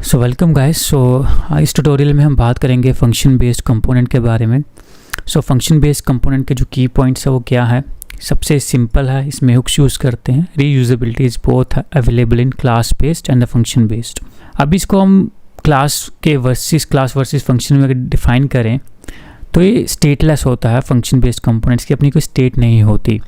So welcome guys. इस tutorial में हम बात करेंगे फंक्शन बेस्ड कंपोनेंट के बारे में। फंक्शन बेस्ड कंपोनेंट के जो की पॉइंट्स है वो क्या है। सबसे सिंपल है, इसमें हुक्स यूज़ करते हैं। Reusability is both available in class based and the function based. अब इसको हम क्लास वर्सेस फंक्शन में अगर डिफाइन करें तो ये स्टेटलेस होता है। फंक्शन बेस्ड कंपोनेंट्स की अपनी कोई स्टेट नहीं होती।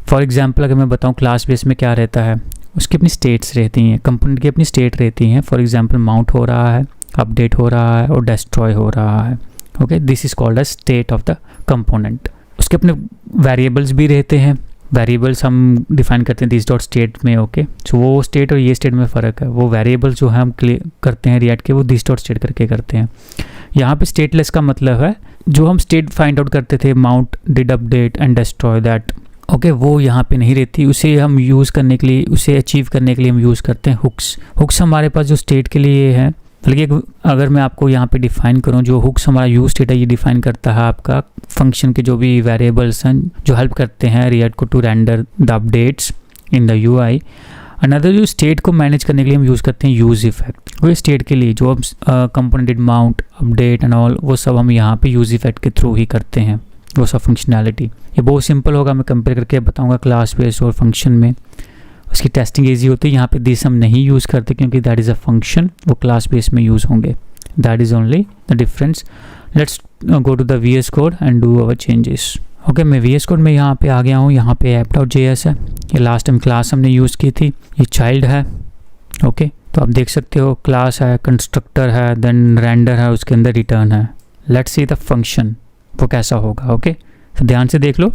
फॉर एग्जांपल अगर मैं बताऊँ क्लास बेस में क्या रहता है, उसकी अपनी स्टेट्स रहती हैं, कंपोनेंट की अपनी स्टेट रहती हैं। फॉर एग्जांपल माउंट हो रहा है, अपडेट हो रहा है और डिस्ट्रॉय हो रहा है। Okay, this is called a state of the component. उसके अपने वेरिएबल्स भी रहते हैं। वेरिएबल्स हम डिफाइन करते हैं दिस डॉट स्टेट में। ओके, सो वो स्टेट और ये स्टेट में फ़र्क है। वो वेरिएबल्स जो है हम करते हैं रिएक्ट के, वो दिस डॉट स्टेट करके करते हैं। यहाँ पे स्टेटलेस का मतलब है जो हम स्टेट फाइंड आउट करते थे, mount, did update and destroy that. Okay, वो यहाँ पे नहीं रहती। उसे हम यूज़ करने के लिए, उसे अचीव करने के लिए हम यूज़ करते हैं हुक्स हमारे पास जो स्टेट के लिए है। बल्कि अगर मैं आपको यहाँ पे डिफाइन करूँ, जो हुक्स हमारा यूज स्टेट है ये डिफाइन करता है आपका फंक्शन के जो भी वेरिएबल्स हैं जो हेल्प करते हैं रिएक्ट को to render the updates in the UI. Another जो स्टेट को मैनेज करने के लिए हम यूज़ करते हैं यूज इफेक्ट। वो स्टेट के लिए जो हम component mount, update and all, वो सब हम यहाँ पे यूज इफेक्ट के थ्रू ही करते हैं वो सब फंक्शनैलिटी। ये बहुत सिंपल होगा, मैं कंपेयर करके बताऊंगा क्लास बेस और फंक्शन में। उसकी टेस्टिंग इजी होती है। यहाँ पे दिस हम नहीं यूज़ करते क्योंकि दैट इज़ अ फंक्शन, वो क्लास बेस में यूज़ होंगे। That is only the difference. Let's go to the VS code and do our changes. Okay, मैं VS कोड में यहाँ पे आ गया हूँ। यहाँ पे app.js है। ये लास्ट टाइम क्लास हमने यूज़ की थी। ये चाइल्ड है। ओके, तो आप देख सकते हो क्लास है, कंस्ट्रक्टर है, देन रेंडर है, उसके अंदर रिटर्न है। लेट्स सी द फंक्शन वो कैसा होगा। ओके, तो ध्यान से देख लो।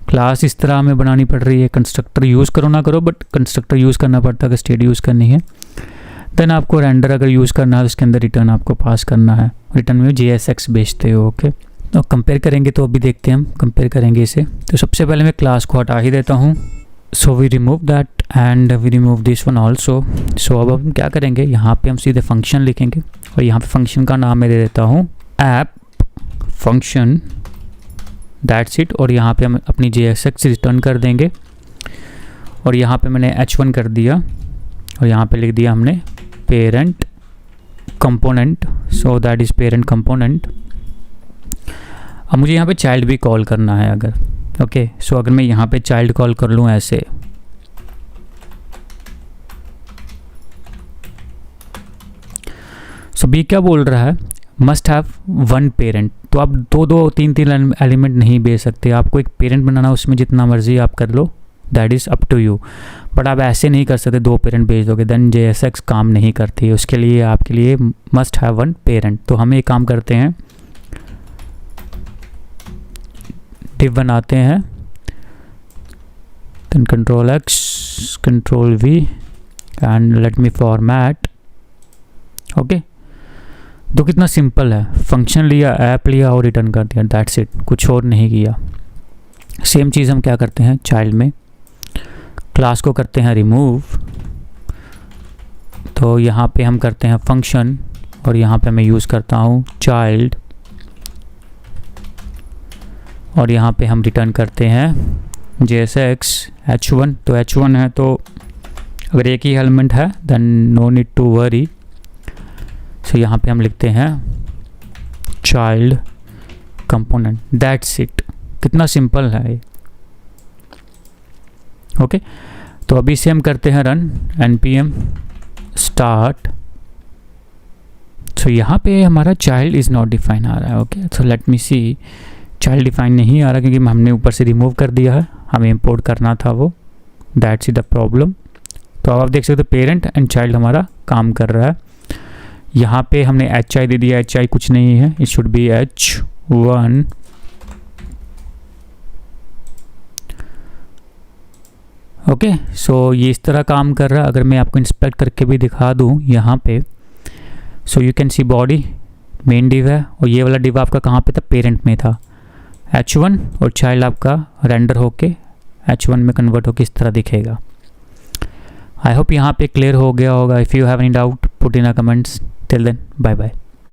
क्लास इस तरह हमें बनानी पड़ रही है। कंस्ट्रक्टर यूज़ करो ना करो, बट कंस्ट्रक्टर यूज़ करना पड़ता है अगर स्टेट यूज़ करनी है। देन आपको रेंडर अगर यूज़ करना है तो उसके अंदर रिटर्न आपको पास करना है। रिटर्न में JSX भेजते हो। ओके, तो कंपेयर करेंगे तो अभी देखते हैं हम कंपेयर करेंगे इसे। तो सबसे पहले मैं क्लास को हटा ही देता हूँ। So we remove that and we remove this one also. So अब हम क्या करेंगे, यहाँ पे हम सीधे फंक्शन लिखेंगे और यहाँ पे फंक्शन का नाम मैं दे देता हूँ ऐप फंक्शन, दैट्स इट। और यहाँ पे हम अपनी JSX रिटर्न कर देंगे और यहाँ पे मैंने H1 कर दिया और यहाँ पे लिख दिया हमने parent component. So that is parent component. अब मुझे यहाँ पे चाइल्ड भी कॉल करना है अगर। ओके, सो अगर मैं यहाँ पे चाइल्ड कॉल कर लूँ ऐसे, सो बी क्या बोल रहा है, मस्ट हैव वन पेरेंट। तो आप दो तीन एलिमेंट नहीं भेज सकते। आपको एक पेरेंट बनाना, उसमें जितना मर्जी आप कर लो, that is up to you. But आप ऐसे नहीं कर सकते, दो पेरेंट भेज दोगे, देन JSX काम नहीं करती है। उसके लिए आपके लिए मस्ट हैव वन पेरेंट। तो हम एक काम करते हैं, डिव बनाते हैं, then Ctrl+X, Ctrl+V and let me format. Okay, तो कितना सिंपल है। फंक्शन लिया, ऐप लिया और रिटर्न कर दिया, दैट्स इट, कुछ और नहीं किया। सेम चीज़ हम क्या करते हैं चाइल्ड में, क्लास को करते हैं रिमूव। तो यहाँ पे हम करते हैं फंक्शन और यहाँ पे मैं यूज़ करता हूँ चाइल्ड और यहाँ पे हम रिटर्न करते हैं JSX H1। तो H1 है तो अगर एक ही एलिमेंट है then no need to worry. So यहाँ पे हम लिखते हैं चाइल्ड कंपोनेंट, दैट्स इट। कितना सिंपल है ये। ओके, तो अभी से हम करते हैं रन npm स्टार्ट। सो यहाँ पे हमारा चाइल्ड इज़ नॉट डिफाइन आ रहा है। ओके, सो लेट मी सी, चाइल्ड डिफाइन नहीं आ रहा क्योंकि हमने ऊपर से रिमूव कर दिया है, हमें इंपोर्ट करना था वो, दैट्स इट द प्रॉब्लम। तो अब आप देख सकते हो पेरेंट एंड चाइल्ड हमारा काम कर रहा है। यहाँ पे हमने HI दे दिया, HI कुछ नहीं है, it should be H1। Okay, so ये इस तरह काम कर रहा है। अगर मैं आपको इंस्पेक्ट करके भी दिखा दूँ यहाँ पे, so you can see body main div है और ये वाला डिव आपका कहाँ पे था, पेरेंट में था। H1 और चाइल्ड आपका रेंडर होके H1 में कन्वर्ट होके इस तरह दिखेगा। आई होप यहाँ पे क्लियर हो गया होगा। If you have any doubt put in a comments. Till then bye bye.